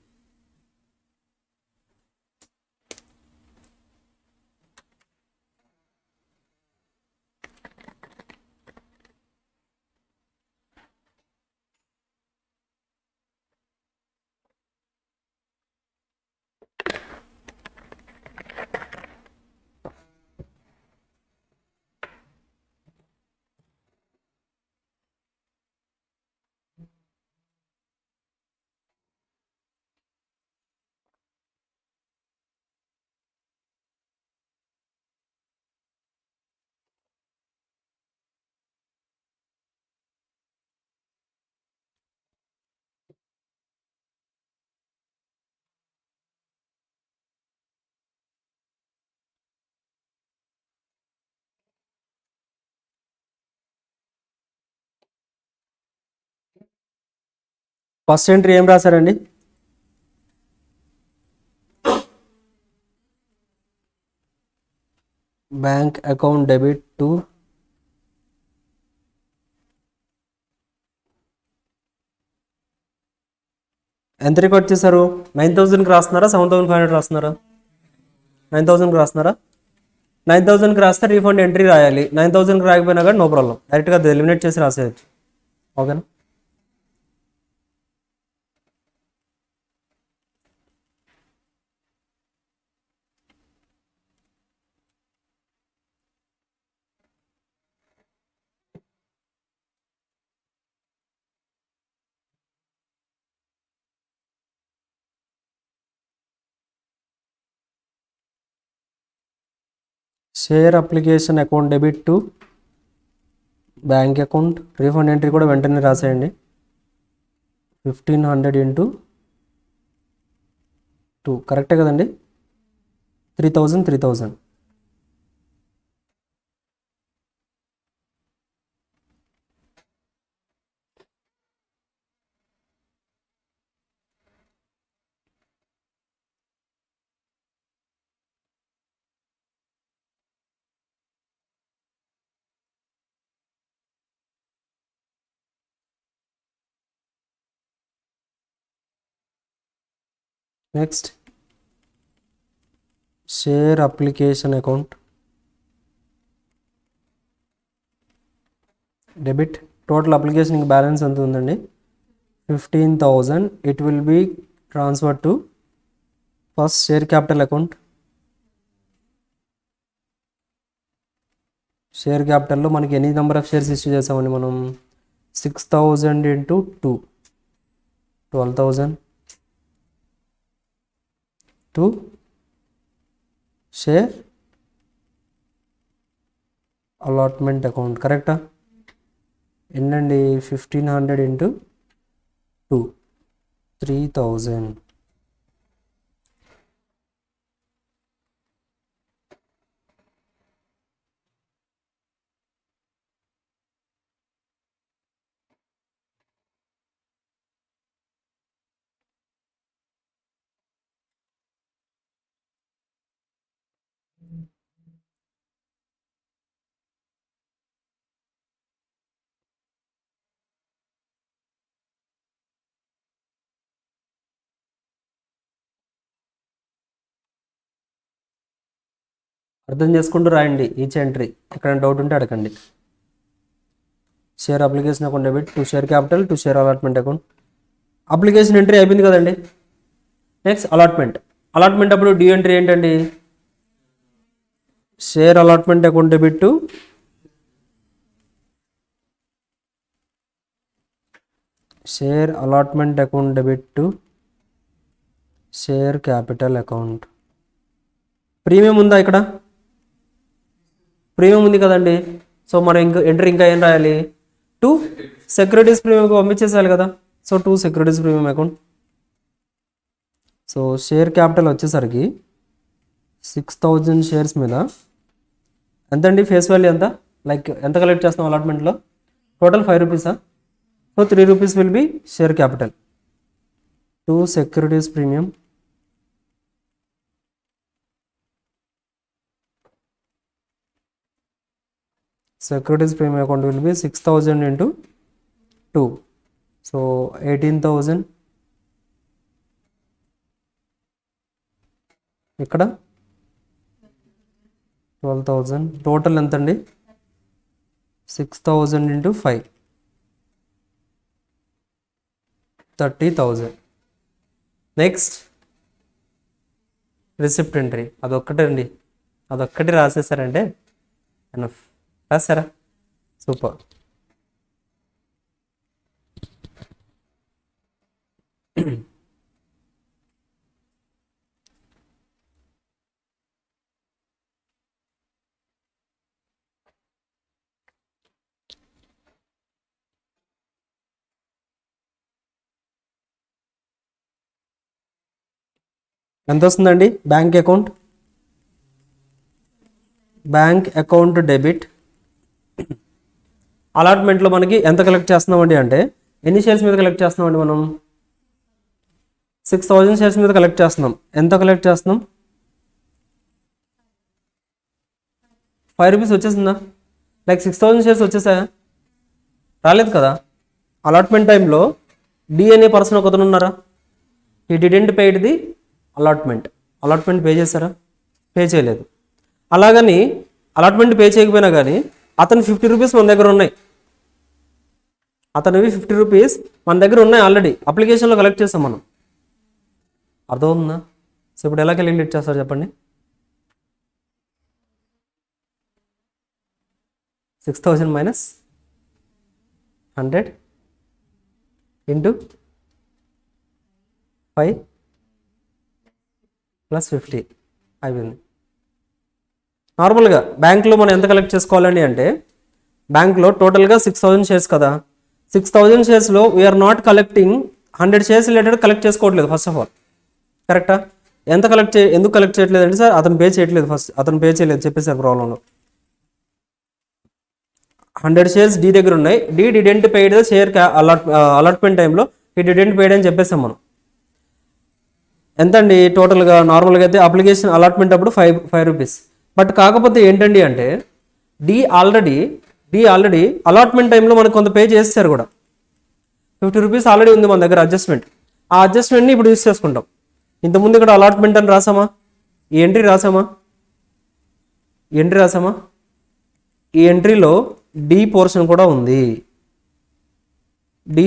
[SPEAKER 1] ఫస్ట్ ఎంట్రీ ఏం రాశారండి? బ్యాంక్ అకౌంట్ డెబిట్ టు ఎంత రికార్డ్ చేశారు? 9,000కి రాస్తున్నారా 7,500 రాస్తున్నారా? 9,000కి రాస్తున్నారా? 9,000కి రాస్తే రీఫండ్ ఎంట్రీ రాయాలి. 9,000కి రాకపోయినా కానీ నో ప్రాబ్లం, డైరెక్ట్గా అది ఎలిమినేట్ చేసి రాసేయచ్చు. ఓకేనా? Share application account debit to bank account. Refund entry కూడా వెంటనే రాసేయండి. 1,500 ఇంటూ 2 కరెక్టే కదండి? 3,000. Next share application account debit. Total application balance ఎంత ఉందండి? 15,000. It will be transfer to first share capital account. షేర్ క్యాపిటల్లో మనకి ఎన్ని నెంబర్ ఆఫ్ షేర్స్ ఇష్యూ చేసామండి మనం? 6,000 into 2 12,000 to share allotment account. కరెక్టా? ఎన్నండి? 1,500 ఇంటూ 2 3,000. అర్థం చేసుకుంటూ రాయండి ఈచ్ ఎంట్రీ. ఎక్కడైనా డౌట్ ఉంటే అడగండి. Share application account debit to share capital to share allotment account. Application entry అయిపోయింది కదండి. Next allotment. అలాట్మెంట్ అప్పుడు డ్యూ ఎంట్రీ ఏంటండి? Share allotment account debit to share allotment account debit to share capital account. Premium ఉందా ఇక్కడ? Premium ఉంది కదండి. So మనం entry ఇంకా ఏం రాయాలి? టు సెక్యూరిటీస్ ప్రీమియంకి పంపించేసేయాలి కదా. So to securities premium account. So share capital వచ్చేసరికి 6000 షేర్స్ మీద ఎంతండి ఫేస్ వాల్యూ ఎంత? లైక్ ఎంత కలెక్ట్ చేస్తున్నాం అలాట్మెంట్లో? టోటల్ 5 రూపీసా? So 3 rupees will be share capital. To securities premium securities premium account will be 6000 into 2, so 18,000. ఇక్కడ 12,000. టోటల్ ఎంత అండి? 6000 into 5, 30,000. Next receipt entry. అదొక్కటే అండి, అదొక్కటి రాసేసారంటే ఎనఫ్. రాసారా? సూపర్. ఎంత వస్తుందండి bank account? Bank account debit అలాట్మెంట్లో మనకి ఎంత కలెక్ట్ చేస్తున్నామండి అంటే, ఎన్ని షేర్స్ మీద కలెక్ట్ చేస్తున్నామండి మనం? 6000 షేర్స్ మీద కలెక్ట్ చేస్తున్నాం. ఎంత కలెక్ట్ చేస్తున్నాం? 5 రూపీస్ వచ్చేసిందా? లైక్ 6000 షేర్స్ వచ్చేసాయా? రాలేదు కదా. అలాట్మెంట్ టైంలో డి అనే పర్సన్ ఒకతను ఉన్నారా? ఈ didn't paid the allotment. Allotment pay చేశారా? పే చేయలేదు. అలాగని అలాట్మెంట్ పే చేయకపోయినా కానీ అతను 50 రూపీస్ మన దగ్గర ఉన్నాయి. అతనివి 50 రూపీస్ మన దగ్గర ఉన్నాయి ఆల్రెడీ. అప్లికేషన్లో కలెక్ట్ చేస్తాం మనం. అర్థమవుతుందా? సో ఇప్పుడు ఎలా క్యాలిక్యులేట్ చేస్తారు చెప్పండి? 6000 మైనస్ 100 ఇంటూ 5 ప్లస్ 50 అయిపోయింది. నార్మల్గా బ్యాంక్లో మనం ఎంత కలెక్ట్ చేసుకోవాలండి అంటే, బ్యాంక్లో టోటల్గా 6000 షేర్స్ కదా. 6000 షేర్స్లో we are not collecting 100 shares related collect చేసుకోవట్లేదు ఫస్ట్ ఆఫ్ ఆల్. కరెక్టా? ఎందుకు కలెక్ట్ చేయట్లేదు అంటే, సార్ అతను పే చేయట్లేదు. ఫస్ట్ అతను పే చేయలేదు చెప్పేసారు ప్రాబ్లంలో. 100 షేర్స్ డి దగ్గర ఉన్నాయి. D didn't paid share allotment టైంలో ఈ డిడెంట్ పెయిడ్ అని చెప్పేసాం మనం. ఎంత అండి టోటల్గా? నార్మల్గా అయితే అప్లికేషన్ అలాట్మెంట్ అప్పుడు 5 రూపీస్. బట్ కాకపోతే ఏంటండి అంటే, డి ఆల్రెడీ అలాట్మెంట్ టైంలో మనకు కొంత పే చేస్తారు కూడా. 50 రూపీస్ ఆల్రెడీ ఉంది మన దగ్గర అడ్జస్ట్మెంట్. ఆ అడ్జస్ట్మెంట్ని ఇప్పుడు యూస్ చేసుకుంటాం. ఇంతకుముందు ఇక్కడ అలాట్మెంట్ అని రాసామా? ఈ ఎంట్రీ రాసామా? ఈ ఎంట్రీలో డి పోర్షన్ కూడా ఉంది. డి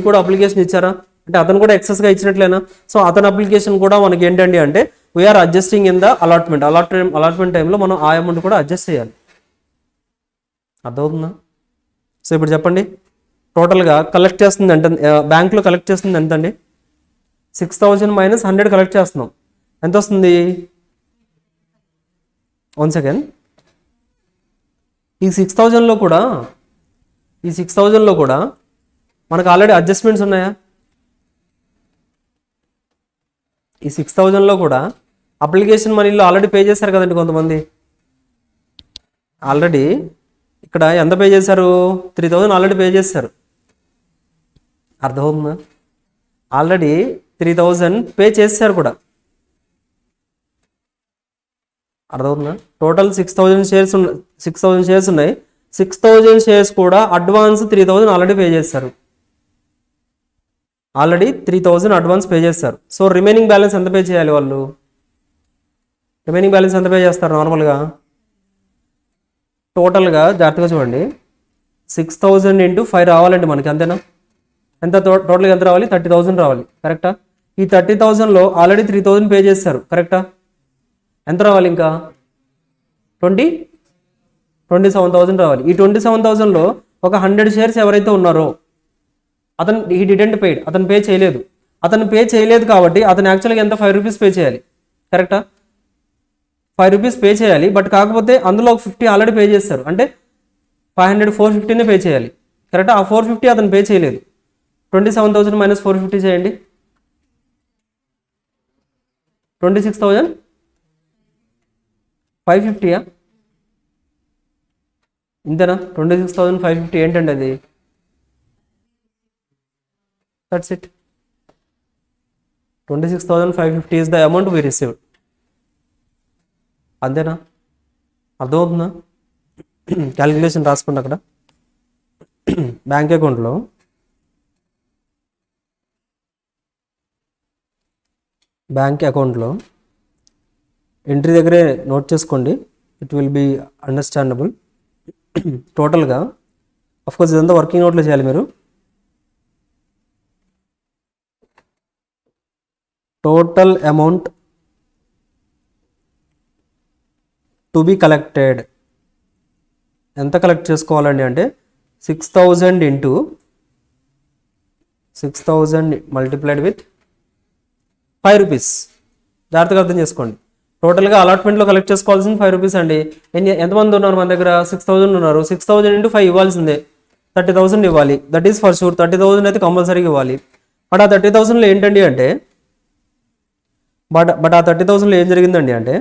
[SPEAKER 1] కూడా అప్లికేషన్ ఇచ్చారా అంటే, అతను కూడా ఎక్సెస్గా ఇచ్చినట్లేనా? సో అతని అప్లికేషన్ కూడా మనకి ఏంటండి అంటే, we are adjusting in the allotment టైంలో మనం ఆ అమౌంట్ కూడా అడ్జస్ట్ చేయాలి. అర్థమవుతుందా? సో ఇప్పుడు చెప్పండి, టోటల్గా కలెక్ట్ చేస్తుంది అంటే, బ్యాంక్లో కలెక్ట్ చేస్తుంది ఎంత అండి? 6000 మైనస్ 100 కలెక్ట్ చేస్తున్నాం. ఎంత వస్తుంది? 1 సెకండ్. ఈ 6000లో కూడా మనకు ఆల్రెడీ అడ్జస్ట్మెంట్స్ ఉన్నాయా? ఈ 6000లో కూడా అప్లికేషన్ మనీలో ఆల్రెడీ పే చేశారు కదండి కొంతమంది. ఆల్రెడీ ఇక్కడ ఎంత పే చేశారు? 3000 ఆల్రెడీ పే చేశారు. అర్థమవుతుందా? ఆల్రెడీ 3000 పే చేశారు కూడా. అర్థమవుతుందా? టోటల్ 6000 షేర్స్ ఉన్నాయి. 6000 షేర్స్ కూడా అడ్వాన్స్ 3000 ఆల్రెడీ పే చేశారు. ఆల్రెడీ 3000 అడ్వాన్స్ పే చేస్తారు. సో రిమైనింగ్ బ్యాలెన్స్ ఎంత పే చేయాలి వాళ్ళు? రిమైనింగ్ బ్యాలెన్స్ ఎంత పే చేస్తారు నార్మల్గా? టోటల్గా జాగ్రత్తగా చూడండి. 6,000 ఇంటూ 5 రావాలండి మనకి, అంతేనా? ఎంత టోటల్గా ఎంత రావాలి? 30,000 రావాలి, కరెక్టా? ఈ 30,000లో ఆల్రెడీ 3,000 పే చేస్తారు, కరెక్టా? ఎంత రావాలి ఇంకా? 27,000 రావాలి. ఈ 27,000లో ఒక 100 షేర్స్ ఎవరైతే ఉన్నారో అతను హీ డిడెంట్ పెయిడ్, అతను పే చేయలేదు. అతను పే చేయలేదు కాబట్టి అతను యాక్చువల్గా ఎంత? 5 రూపీస్ పే చేయాలి, కరెక్టా? 5 రూపీస్ పే చేయాలి. బట్ కాకపోతే అందులో ఒక 50 ఆల్రెడీ పే చేస్తారు, అంటే 500 450నే పే చేయాలి, కరెక్టా? ఆ 450 అతను పే చేయలేదు. 27,000 మైనస్ 450 చేయండి. 26,550యా? ఇంతేనా? 26,550 ఏంటండి అది? That's it. 26,550 is the amount we received. అంతేనా? అర్థమవుతుందా? క్యాలిక్యులేషన్ రాసుకోండి అక్కడ. బ్యాంక్ అకౌంట్లో ఎంట్రీ దగ్గరే నోట్ చేసుకోండి, ఇట్ విల్ బీ అండర్స్టాండబుల్. టోటల్గా కోర్స్ ఇదంతా వర్కింగ్ నోట్లో చేయాలి మీరు. Total amount to be collected ఎంత కలెక్ట్ చేసుకోవాలండి అంటే 6,000 ఇంటూ 6,000 మల్టిప్లైడ్ విత్ 5 రూపీస్. జాగ్రత్తగా అర్థం చేసుకోండి. టోటల్గా అలాట్మెంట్లో కలెక్ట్ చేసుకోవాల్సింది 5 రూపీస్ అండి. ఎంతమంది ఉన్నారు మన దగ్గర? 6,000 ఉన్నారు. 6,000 ఇంటూ 5 ఇవ్వాల్సిందే, 30,000 ఇవ్వాలి. That is for sure. 30,000 అయితే కంపల్సరీగా ఇవ్వాలి. బట్ ఆ 30,000లో ఏంటండి అంటే బట్ ఆ 30,000లో ఏం జరిగిందండి అంటే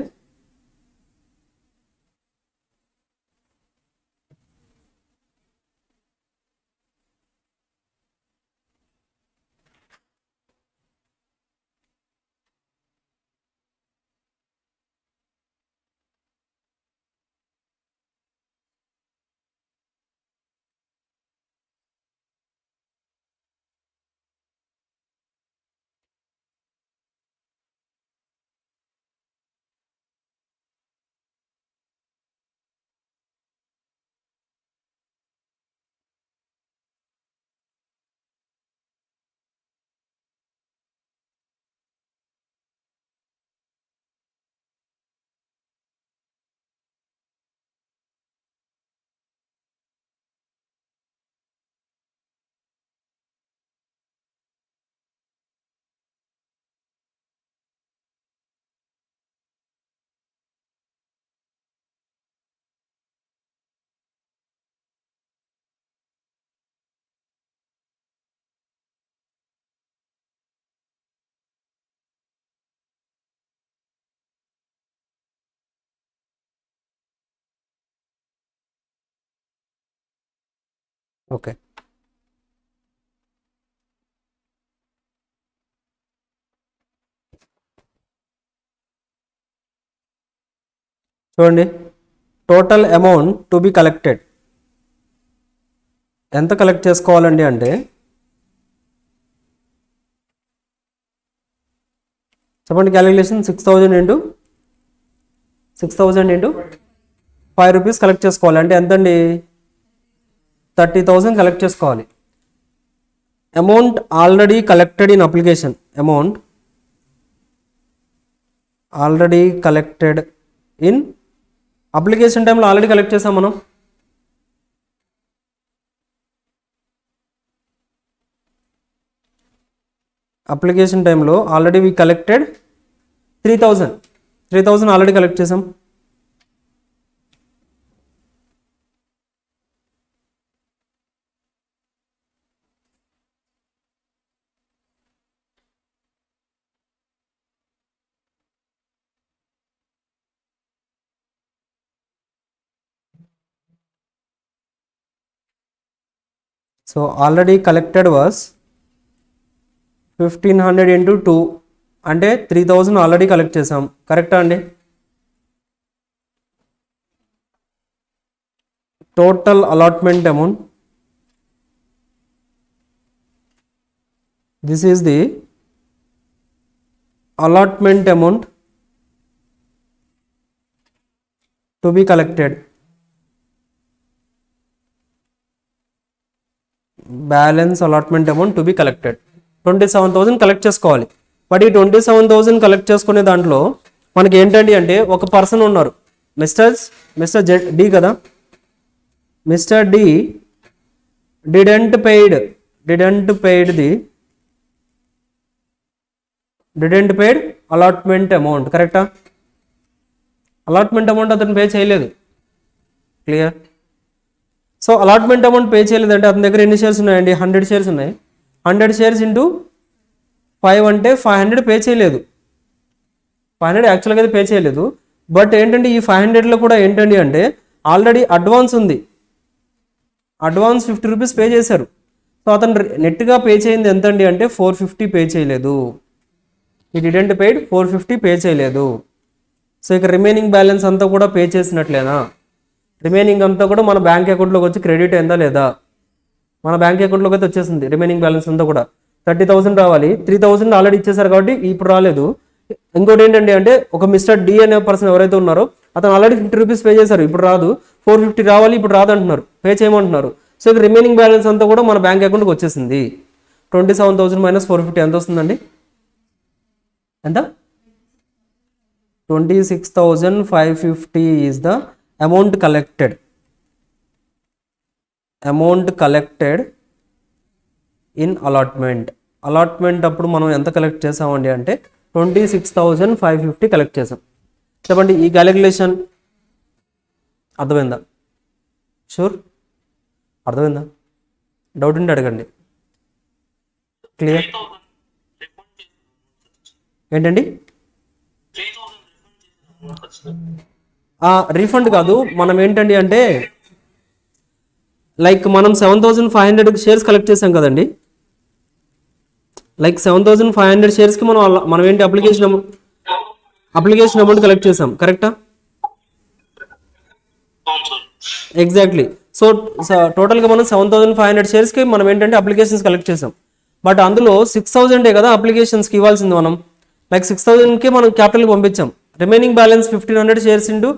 [SPEAKER 1] ఓకే, చూడండి. Total amount to be collected ఎంత కలెక్ట్ చేసుకోవాలండి అంటే చెప్పండి క్యాలిక్యులేషన్. 6,000 ఇంటూ 5 రూపీస్ కలెక్ట్ చేసుకోవాలి అంటే ఎంతండి? 30,000 కలెక్ట్ చేసుకోవాలి. Amount already collected in application, amount already collected in application టైంలో ఆల్రెడీ కలెక్ట్ చేసాం మనం. అప్లికేషన్ టైంలో already we collected 3,000 already collect చేసాం. So already collected was 1,500 into 2 అంటే 3,000 ఆల్రెడీ కలెక్ట్ చేసాం, కరెక్టా అండి? Total allotment amount, this is the allotment amount to be collected. Balance allotment amount to be collected 27,000 collect చేసుకోవాలి. But ఈ 27,000 collect చేసుకునే దాంట్లో మనకి ఏంటండి అంటే ఒక పర్సన్ ఉన్నారు, మిస్టర్ డి కదా. Mister D didn't paid allotment amount. కరెక్టా? అలాట్మెంట్ అమౌంట్ అతను పే చేయలేదు. Clear? So allotment amount pay చేయలేదంటే అతని దగ్గర ఎన్ని షేర్స్ ఉన్నాయండి? 100 షేర్స్ ఉన్నాయి. 100 షేర్స్ ఇంటూ 5 అంటే 500 పే చేయలేదు. 500 యాక్చువల్గా అయితే పే చేయలేదు. బట్ ఏంటంటే ఈ 500లో కూడా ఏంటండి అంటే ఆల్రెడీ అడ్వాన్స్ ఉంది. అడ్వాన్స్ 50 రూపీస్ పే చేశారు. సో అతను నెట్గా పే చేయింది ఎంత అండి అంటే 450 పే చేయలేదు. ఈ డిడెంట్ పెయిడ్ 450 పే చేయలేదు. సో ఇక రిమైనింగ్ బ్యాలెన్స్ అంతా కూడా పే చేసినట్లేనా? రిమైనింగ్ అంతా కూడా మన బ్యాంక్ అకౌంట్లోకి వచ్చి క్రెడిట్ అయిందా లేదా? మన బ్యాంక్ అకౌంట్లోకి అయితే వచ్చేసింది. రిమైనింగ్ బ్యాలెన్స్ అంతా కూడా 30,000 రావాలి. 3,000 ఆల్రెడీ ఇచ్చేసారు కాబట్టి ఇప్పుడు రాలేదు. ఇంకోటి ఏంటంటే అంటే ఒక మిస్టర్ డి అనే పర్సన్ ఎవరైతే ఉన్నారో అతను ఆల్రెడీ 50 రూపీస్ పే చేశారు, ఇప్పుడు రాదు. 450 రావాలి, ఇప్పుడు రాదు అంటున్నారు, పే చేయమంటున్నారు. సో ఇక రిమైనింగ్ బ్యాలెన్స్ అంతా కూడా మన బ్యాంక్ అకౌంట్కి వచ్చేసింది. 27,000 మైనస్ 450 ఎంత వస్తుందండి? ఎంత? 26,550 is the amount collected. In allotment అప్పుడు మనం ఎంత కలెక్ట్ చేసామండి అంటే 26,550 కలెక్ట్ చేసాం. చెప్పండి, ఈ క్యాలిక్యులేషన్ అర్థమైందా? షూర్ అర్థమైందా? డౌట్ ఉంటే అడగండి. క్లియర్? ఏంటండి? రీఫండ్ కాదు, మనం ఏంటండి అంటే లైక్ మనం 7,500 షేర్స్ కలెక్ట్ చేసాం కదండి. లైక్ 7,500 షేర్స్కి మనం ఏంటి అప్లికేషన్ అమౌంట్ కలెక్ట్ చేసాం. కరెక్టా? ఎగ్జాక్ట్లీ. సో టోటల్గా మనం 7,500 షేర్స్కి మనం ఏంటంటే అప్లికేషన్స్ కలెక్ట్ చేసాం. బట్ అందులో 6,000 కదా అప్లికేషన్స్కి ఇవ్వాల్సింది మనం. లైక్ 6,000కి మనం క్యాపిటల్కి పంపించాం. Remaining balance 1,500 shares into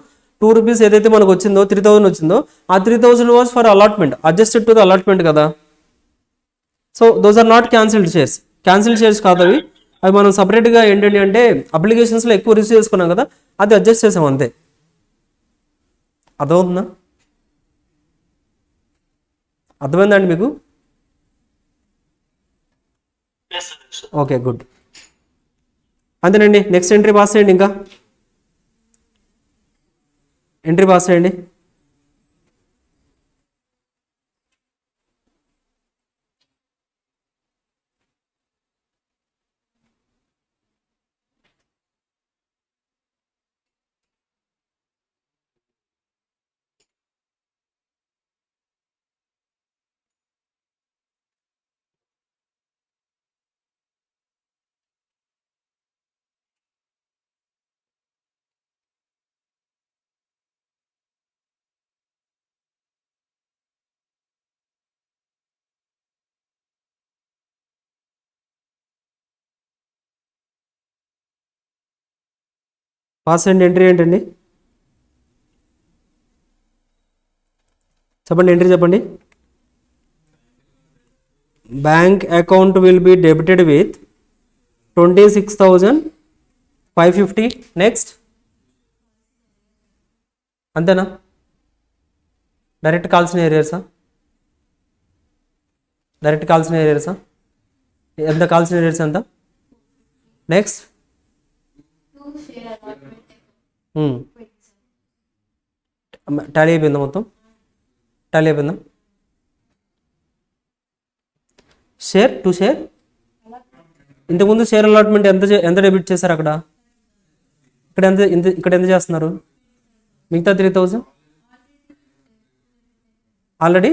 [SPEAKER 1] 2 rupees ఏదైతే మనకు వచ్చిందో 3,000 వచ్చిందో ఆ 3,000 was for allotment, adjusted to the allotment కదా. So those are not cancelled shares. Cancelled shares కాదు అవి. అవి మనం సపరేట్గా ఏంటంటే అంటే అప్లికేషన్స్లో ఎక్కువ రిసీవ్ చేసుకున్నాం కదా, అది అడ్జస్ట్ చేసాం అంతే. అర్థమవుతుందా? అర్థమైందా అండి మీకు? Okay, good. అంతేనండి. నెక్స్ట్ ఎంట్రీ పాస్ చేయండి. ఇంకా ఎంట్రీ పాస్ చేయండి. పాస్ చేయండి. ఎంట్రీ ఏంటండి? చెప్పండి, ఎంట్రీ చెప్పండి. Bank account will be debited with 26,550. Next అంతేనా? డైరెక్ట్ కాల్సిన ఏరియాసా? ఎంత కాల్సిన ఏరియాస్ ఎంత? నెక్స్ట్ టాలీ అయిపోయిందా? మొత్తం టాలీ అయిపోయిందా? షేర్ టు షేర్ ఇంతకుముందు షేర్ అలాట్మెంట్ ఎంత డెబిట్ చేశారు అక్కడ? ఇక్కడ ఎంత చేస్తున్నారు? మిగతా 3,000 ఆల్రెడీ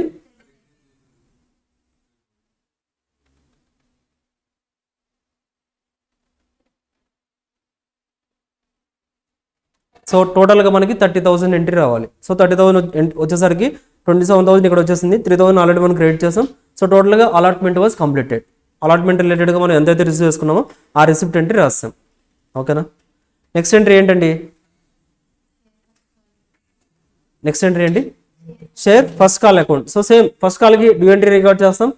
[SPEAKER 1] సో టోటల్గా మనకి 30,000 ఎంట్రీ రావాలి. సో 30,000 వచ్చేసరికి 27,000 ఇక్కడ వచ్చేసింది. 3,000 ఆల్రెడీ మనం క్రెడిట్ చేసాం. సో టోటల్గా అలాట్మెంట్ వాజ్ కంప్లీటెడ్. అలాట్మెంట్ రిలేటెడ్గా మనం ఎంతైతే రిసీవ్ చేసుకున్నామో ఆ రిసిప్ట్ ఎంట్రీ రాస్తాం. ఓకేనా? నెక్స్ట్ ఎంట్రీ ఏంటండి? Share first call account. So same first కాల్కి డ్యూ ఎంట్రీ రికార్డ్ చేస్తాం.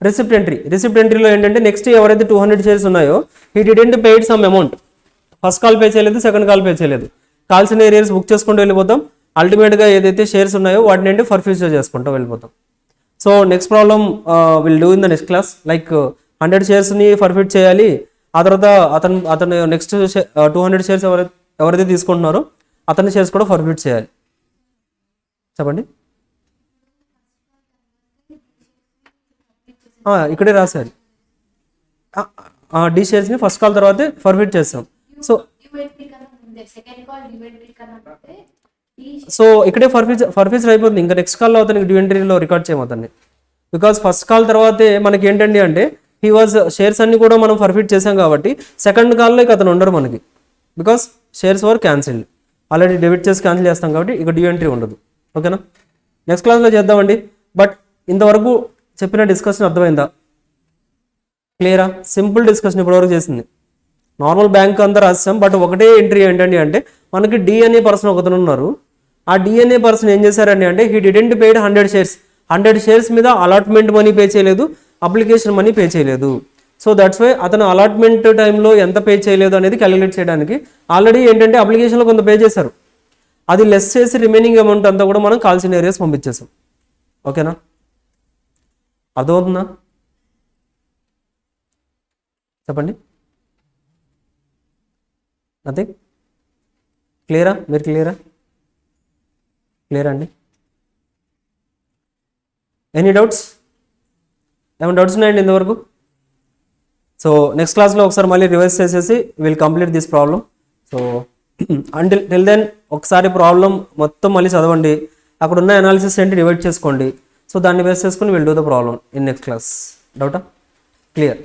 [SPEAKER 1] రిసిప్ట్ ఎంట్రీలో ఏంటంటే నెక్స్ట్ ఎవరైతే 200 షేర్స్ ఉన్నాయో he didn't paid some amount. First call pay చేయలేదు, సెకండ్ కాల్ పే చేయలేదు. కాల్సిన ఏరియాస్ బుక్ చేసుకుంటూ వెళ్ళిపోతాం. అల్టిమేట్గా ఏదైతే షేర్స్ ఉన్నాయో వాటిని ఏంటి ఫర్ఫ్యూచర్ చేసుకుంటూ వెళ్ళిపోతాం. So next problem will do in the next class. Like 100 షేర్స్ని ఫర్ఫిట్ చేయాలి. ఆ తర్వాత అతను నెక్స్ట్ 200 షేర్స్ ఎవరైతే తీసుకుంటున్నారో అతని షేర్స్ కూడా ఫర్ఫిట్ చేయాలి. చెప్పండి. ఇక్కడే రాశారు. డి షేర్స్ని ఫస్ట్ కాల్ తర్వాతే ఫర్ఫిట్ చేస్తాం. సో ఇక్కడే ఫర్ఫిచర్ అయిపోతుంది. ఇంకా నెక్స్ట్ కాల్లో అతనికి డ్యూ ఎంట్రీలో రికార్డ్ చేయమవుతుంది. బికాస్ ఫస్ట్ కాల్ తర్వాతే మనకి ఏంటండి అంటే హీ వాజ్ షేర్స్ అన్ని కూడా మనం ఫర్ఫిట్ చేసాం కాబట్టి సెకండ్ కాల్లో ఇక అతను ఉండరు మనకి. Because shares were cancelled, already debit చేసి క్యాన్సిల్ చేస్తాం కాబట్టి ఇక డ్యూ ఎంట్రీ ఉండదు. ఓకేనా, నెక్స్ట్ క్లాస్లో చేద్దామండి. బట్ ఇంతవరకు చెప్పిన డిస్కషన్ అర్థమైందా? క్లియరా? సింపుల్ డిస్కషన్ ఇప్పటివరకు చేసింది. నార్మల్ బ్యాంక్ అంతా రాసాం. బట్ ఒకటే ఎంట్రీ ఏంటండి అంటే మనకి డి అనే పర్సన్ ఒకతను ఉన్నారు. ఆ డి అనే పర్సన్ ఏం చేశారండి అంటే he didn't paid 100 shares. 100 shares మీద అలాట్మెంట్ మనీ పే చేయలేదు, అప్లికేషన్ మనీ పే చేయలేదు. సో దట్స్ వై అతను అలాట్మెంట్ టైంలో ఎంత పే చేయలేదు అనేది క్యాలిక్యులేట్ చేయడానికి ఆల్రెడీ ఏంటంటే అప్లికేషన్లో కొంత పే చేశారు. అది లెస్ చేసి రిమైనింగ్ అమౌంట్ అంతా కూడా మనం కాల్సిన ఏరియాస్ పంపించేసాం. ఓకేనా, అర్థమవుతుందా? చెప్పండి. నథింగ్? క్లియరా? మీరు క్లియరా అండి? Any doubts? ఏమైనా డౌట్స్ ఉన్నాయండి ఇంతవరకు? సో నెక్స్ట్ క్లాస్లో ఒకసారి మళ్ళీ రివైజ్ చేసేసి will complete this problem. So till then ఒకసారి ప్రాబ్లం మొత్తం మళ్ళీ చదవండి. అక్కడ ఉన్న అనాలిసిస్ ఏంటి డివైడ్ చేసుకోండి. సో దాన్ని బేస్ చేసుకుని will do the problem in next class. డౌటా? క్లియర్?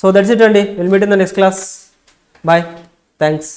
[SPEAKER 1] సో దట్స్ ఇట్ అండి. Will meet in the next class. Bye, thanks.